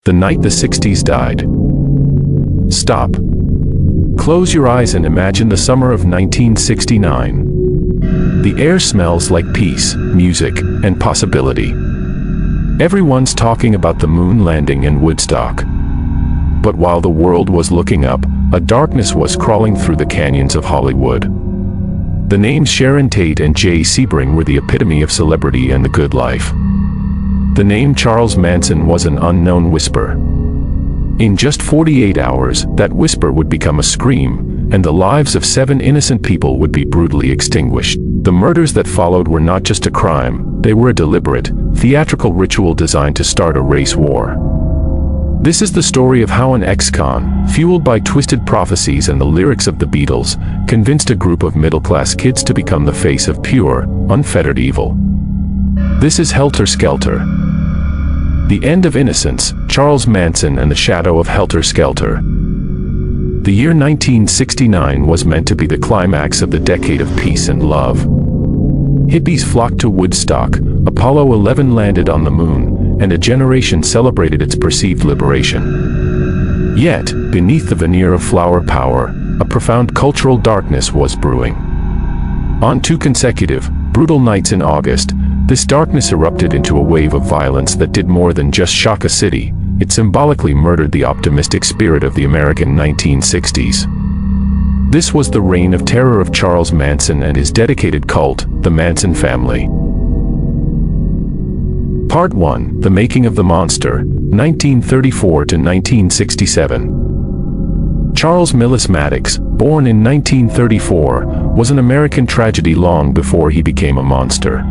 The night the 60s died. Stop. Close your eyes and imagine the summer of 1969. The air smells like peace, music, and possibility. Everyone's talking about the moon landing and Woodstock. But while the world was looking up, a darkness was crawling through the canyons of Hollywood. The names Sharon Tate and Jay Sebring were the epitome of celebrity and the good life. The name Charles Manson was an unknown whisper. In just 48 hours, that whisper would become a scream, and the lives of 7 innocent people would be brutally extinguished. The murders that followed were not just a crime, they were a deliberate, theatrical ritual designed to start a race war. This is the story of how an ex-con, fueled by twisted prophecies and the lyrics of the Beatles, convinced a group of middle-class kids to become the face of pure, unfettered evil. This is Helter Skelter. The End of Innocence, Charles Manson and the Shadow of Helter Skelter. The year 1969 was meant to be the climax of the decade of peace and love. Hippies flocked to Woodstock, Apollo 11 landed on the moon, and a generation celebrated its perceived liberation. Yet, beneath the veneer of flower power, a profound cultural darkness was brewing. On 2 consecutive, brutal nights in August, this darkness erupted into a wave of violence that did more than just shock a city. It symbolically murdered the optimistic spirit of the American 1960s. This was the reign of terror of Charles Manson and his dedicated cult, the Manson Family. Part 1: The Making of the Monster, 1934 to 1967. Charles Millis Maddox, born in 1934, was an American tragedy long before he became a monster.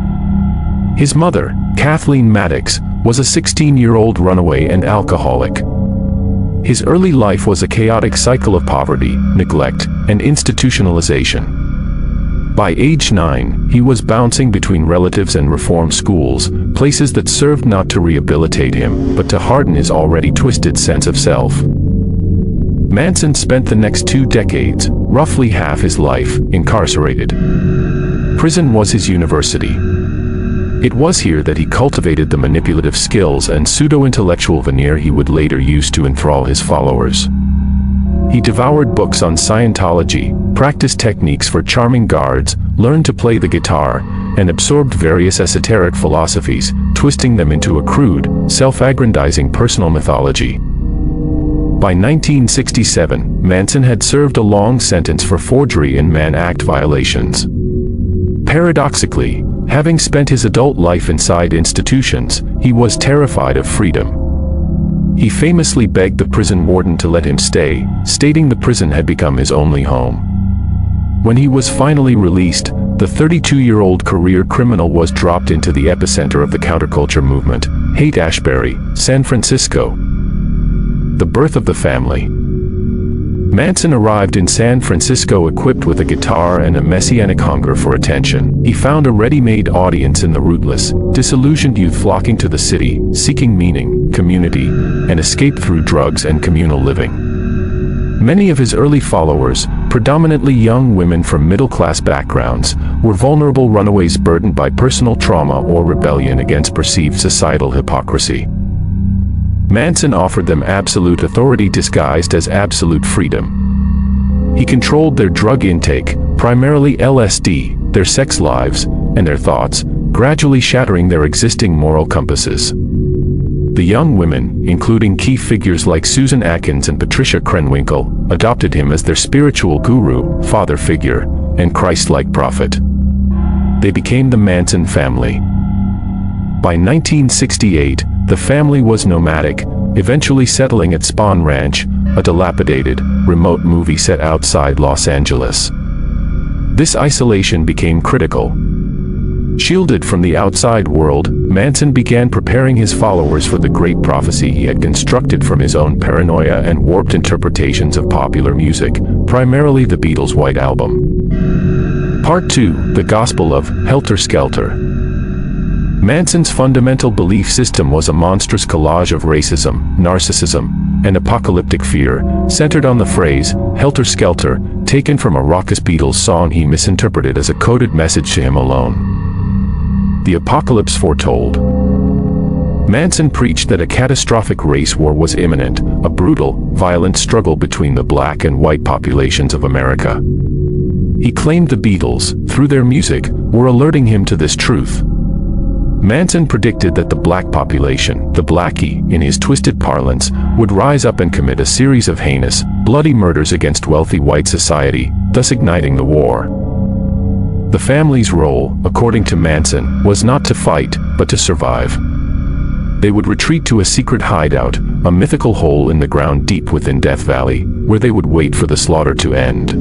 His mother, Kathleen Maddox, was a 16-year-old runaway and alcoholic. His early life was a chaotic cycle of poverty, neglect, and institutionalization. By age 9, he was bouncing between relatives and reform schools, places that served not to rehabilitate him, but to harden his already twisted sense of self. Manson spent the next 2 decades, roughly half his life, incarcerated. Prison was his university. It was here that he cultivated the manipulative skills and pseudo-intellectual veneer he would later use to enthrall his followers. He devoured books on Scientology, practiced techniques for charming guards, learned to play the guitar, and absorbed various esoteric philosophies, twisting them into a crude, self-aggrandizing personal mythology. By 1967, Manson had served a long sentence for forgery and Mann Act violations. Paradoxically, having spent his adult life inside institutions, he was terrified of freedom. He famously begged the prison warden to let him stay, stating the prison had become his only home. When he was finally released, the 32-year-old career criminal was dropped into the epicenter of the counterculture movement, Haight-Ashbury, San Francisco. The birth of the family. Manson arrived in San Francisco equipped with a guitar and a messianic hunger for attention. He found a ready-made audience in the rootless, disillusioned youth flocking to the city, seeking meaning, community, and escape through drugs and communal living. Many of his early followers, predominantly young women from middle-class backgrounds, were vulnerable runaways burdened by personal trauma or rebellion against perceived societal hypocrisy. Manson offered them absolute authority disguised as absolute freedom. He controlled their drug intake, primarily LSD, their sex lives, and their thoughts, gradually shattering their existing moral compasses. The young women, including key figures like Susan Atkins and Patricia Krenwinkel, adopted him as their spiritual guru, father figure, and Christ-like prophet. They became the Manson family. By 1968, the family was nomadic, eventually settling at Spawn Ranch, a dilapidated, remote movie set outside Los Angeles. This isolation became critical. Shielded from the outside world, Manson began preparing his followers for the great prophecy he had constructed from his own paranoia and warped interpretations of popular music, primarily the Beatles' White Album. Part 2: The Gospel of Helter Skelter. Manson's fundamental belief system was a monstrous collage of racism, narcissism, and apocalyptic fear, centered on the phrase, Helter Skelter, taken from a raucous Beatles song he misinterpreted as a coded message to him alone. The apocalypse foretold. Manson preached that a catastrophic race war was imminent, a brutal, violent struggle between the black and white populations of America. He claimed the Beatles, through their music, were alerting him to this truth. Manson predicted that the black population, the blackie, in his twisted parlance, would rise up and commit a series of heinous, bloody murders against wealthy white society, thus igniting the war. The family's role, according to Manson, was not to fight, but to survive. They would retreat to a secret hideout, a mythical hole in the ground deep within Death Valley, where they would wait for the slaughter to end.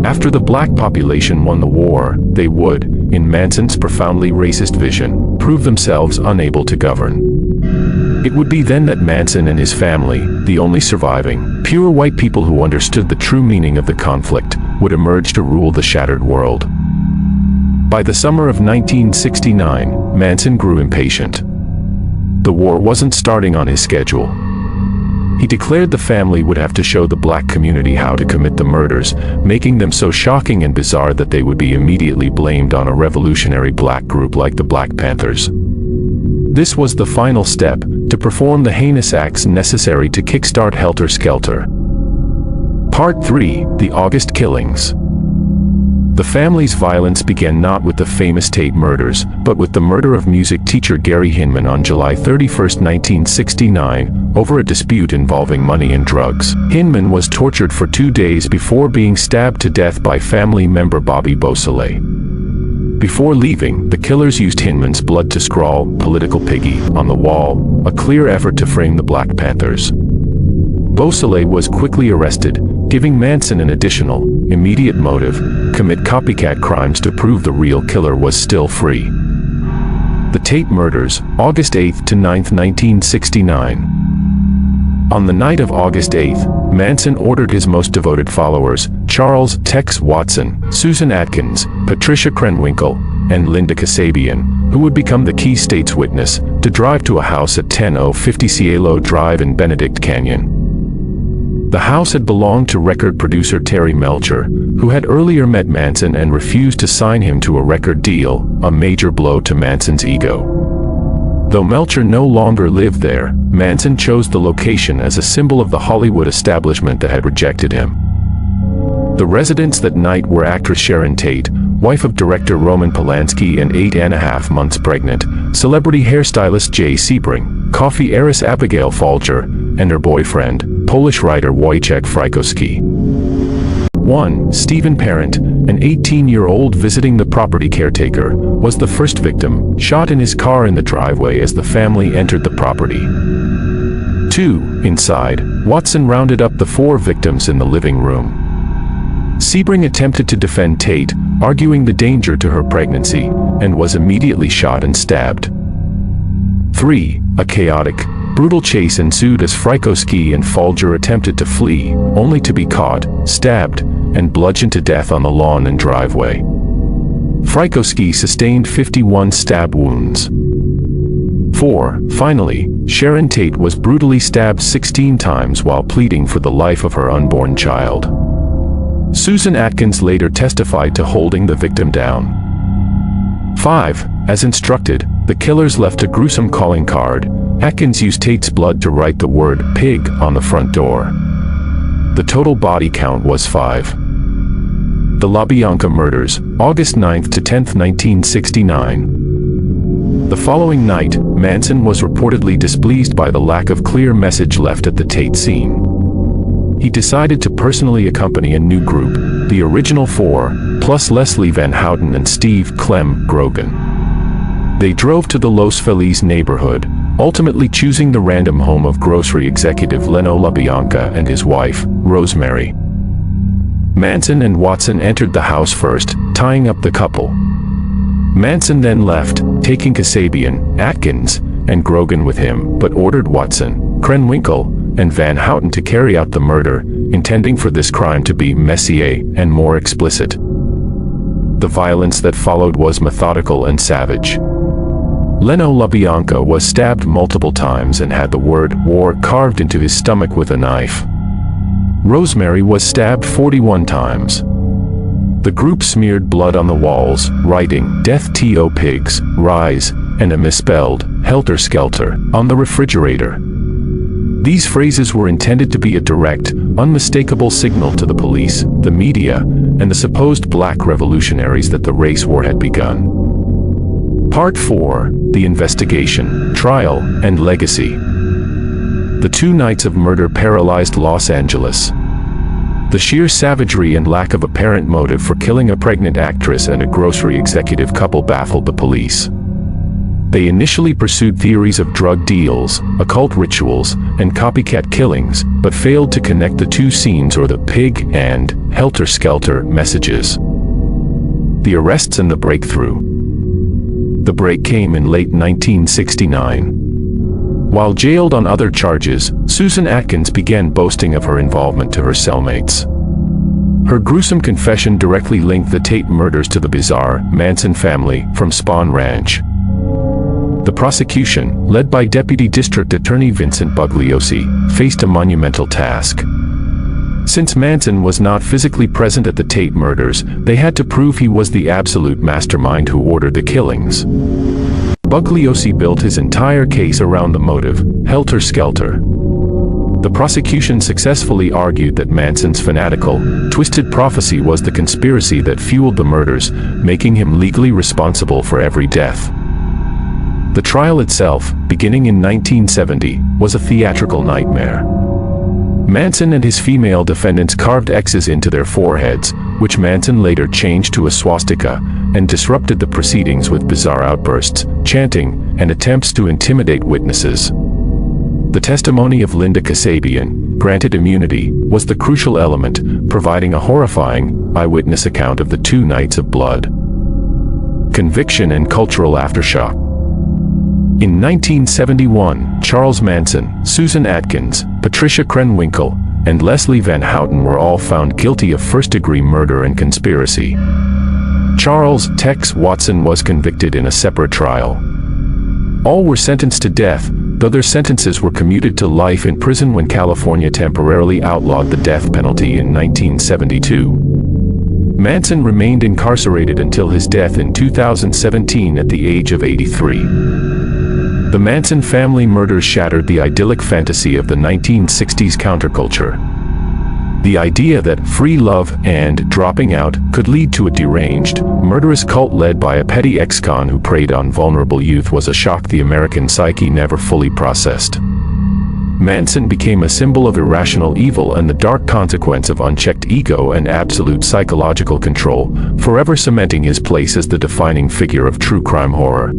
After the black population won the war, they would, in Manson's profoundly racist vision, prove themselves unable to govern. It would be then that Manson and his family, the only surviving, pure white people who understood the true meaning of the conflict, would emerge to rule the shattered world. By the summer of 1969, Manson grew impatient. The war wasn't starting on his schedule. He declared the family would have to show the black community how to commit the murders, making them so shocking and bizarre that they would be immediately blamed on a revolutionary black group like the Black Panthers. This was the final step, to perform the heinous acts necessary to kickstart Helter Skelter. Part 3: The August Killings. The family's violence began not with the famous Tate murders, but with the murder of music teacher Gary Hinman on July 31, 1969, over a dispute involving money and drugs. Hinman was tortured for 2 days before being stabbed to death by family member Bobby Beausoleil. Before leaving, the killers used Hinman's blood to scrawl "Political Piggy" on the wall, a clear effort to frame the Black Panthers. Beausoleil was quickly arrested, giving Manson an additional, immediate motive: commit copycat crimes to prove the real killer was still free. The Tate murders, August 8 to 9, 1969. On the night of August 8, Manson ordered his most devoted followers, Charles "Tex" Watson, Susan Atkins, Patricia Krenwinkel, and Linda Kasabian, who would become the key state's witness, to drive to a house at 10050 Cielo Drive in Benedict Canyon. The house had belonged to record producer Terry Melcher, who had earlier met Manson and refused to sign him to a record deal, a major blow to Manson's ego. Though Melcher no longer lived there, Manson chose the location as a symbol of the Hollywood establishment that had rejected him. The residents that night were actress Sharon Tate, wife of director Roman Polanski and 8.5 months pregnant, celebrity hairstylist Jay Sebring, coffee heiress Abigail Folger, and her boyfriend, Polish writer Wojciech Frykowski. 1. Stephen Parent, an 18-year-old visiting the property caretaker, was the first victim, shot in his car in the driveway as the family entered the property. 2. Inside, Watson rounded up the 4 victims in the living room. Sebring attempted to defend Tate, arguing the danger to her pregnancy, and was immediately shot and stabbed. 3. A chaotic, brutal chase ensued as Frykowski and Folger attempted to flee, only to be caught, stabbed, and bludgeoned to death on the lawn and driveway. Frykowski sustained 51 stab wounds. 4. Finally, Sharon Tate was brutally stabbed 16 times while pleading for the life of her unborn child. Susan Atkins later testified to holding the victim down. 5. As instructed, the killers left a gruesome calling card. Atkins used Tate's blood to write the word "pig" on the front door. The total body count was 5. The LaBianca murders, August 9 to 10, 1969. The following night, Manson was reportedly displeased by the lack of clear message left at the Tate scene. He decided to personally accompany a new group, the original 4, plus Leslie Van Houten and Steve "Clem" Grogan. They drove to the Los Feliz neighborhood, ultimately choosing the random home of grocery executive Leno LaBianca and his wife, Rosemary. Manson and Watson entered the house first, tying up the couple. Manson then left, taking Kasabian, Atkins, and Grogan with him, but ordered Watson, Krenwinkel, and Van Houten to carry out the murder, intending for this crime to be messier and more explicit. The violence that followed was methodical and savage. Leno LaBianca was stabbed multiple times and had the word "war" carved into his stomach with a knife. Rosemary was stabbed 41 times. The group smeared blood on the walls, writing "Death to Pigs, Rise," and a misspelled Helter Skelter on the refrigerator. These phrases were intended to be a direct, unmistakable signal to the police, the media, and the supposed black revolutionaries that the race war had begun. Part 4: The Investigation, Trial, and Legacy. The 2 nights of murder paralyzed Los Angeles. The sheer savagery and lack of apparent motive for killing a pregnant actress and a grocery executive couple baffled the police. They initially pursued theories of drug deals, occult rituals, and copycat killings, but failed to connect the 2 scenes or the pig and Helter Skelter messages. The arrests and the breakthrough. The break came in late 1969. While jailed on other charges, Susan Atkins began boasting of her involvement to her cellmates. Her gruesome confession directly linked the Tate murders to the bizarre Manson family from Spahn Ranch. The prosecution, led by Deputy District Attorney Vincent Bugliosi, faced a monumental task. Since Manson was not physically present at the Tate murders, they had to prove he was the absolute mastermind who ordered the killings. Bugliosi built his entire case around the motive, Helter Skelter. The prosecution successfully argued that Manson's fanatical, twisted prophecy was the conspiracy that fueled the murders, making him legally responsible for every death. The trial itself, beginning in 1970, was a theatrical nightmare. Manson and his female defendants carved X's into their foreheads, which Manson later changed to a swastika, and disrupted the proceedings with bizarre outbursts, chanting, and attempts to intimidate witnesses. The testimony of Linda Kasabian, granted immunity, was the crucial element, providing a horrifying, eyewitness account of the 2 nights of blood. Conviction and cultural aftershock. In 1971, Charles Manson, Susan Atkins, Patricia Krenwinkel, and Leslie Van Houten were all found guilty of first-degree murder and conspiracy. Charles "Tex" Watson was convicted in a separate trial. All were sentenced to death, though their sentences were commuted to life in prison when California temporarily outlawed the death penalty in 1972. Manson remained incarcerated until his death in 2017 at the age of 83. The Manson family murders shattered the idyllic fantasy of the 1960s counterculture. The idea that free love and dropping out could lead to a deranged, murderous cult led by a petty ex-con who preyed on vulnerable youth was a shock the American psyche never fully processed. Manson became a symbol of irrational evil and the dark consequence of unchecked ego and absolute psychological control, forever cementing his place as the defining figure of true crime horror.